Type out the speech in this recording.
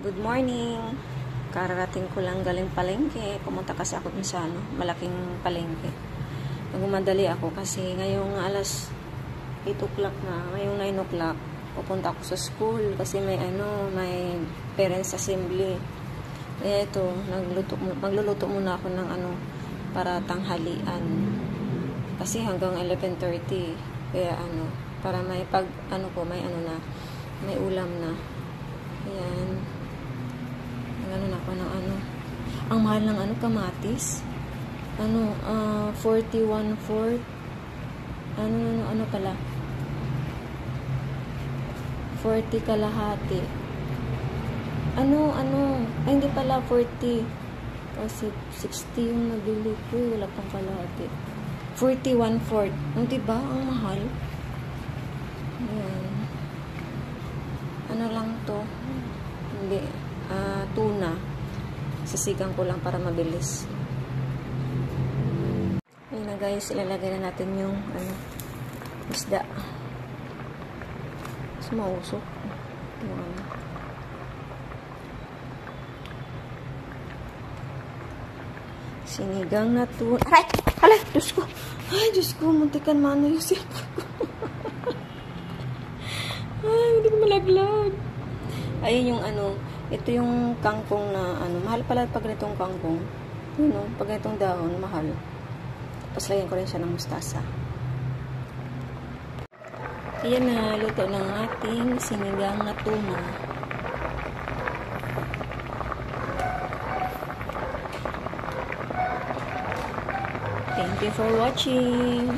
Good morning. Kararating ko lang galing palengke. Pumunta kasi ako dun sa malaking palengke. Nagmamadali ako kasi ngayong alas 8 o'clock na. Ngayong 9 o'clock, pupunta ako sa school kasi may parents assembly. Kaya ito, magluluto muna ako ng para tanghalian. Kasi hanggang 11:30. Kaya para may may ulam na. Ayan. Ang mahal ng kamatis. 41/4. Pala. 40 kalahati. Ay, hindi pala 40. Kasi 60 yung nabili ko. Wala pang kalahati. 41/4. Diba? Ang mahal. Ayan. Lang to. Hindi. Tuna. Sisigang ko lang para mabilis. Ayun na guys. Ilalagay na natin yung isda. Mas mausok. Sinigang na tuna. Aray! Alay! Diyos ko! Ay, Diyos ko. Muntikan mano yung cellphone ko. Ay, hindi ko malaglag. Ayun yung ito yung kangkong na mahal pala pag ganitong kangkong. Pag ganitong dahon, mahal. Tapos lagyan ko rin siya ng mustasa. Ayan na, luto ng ating sinigang na tuna. Thank you for watching.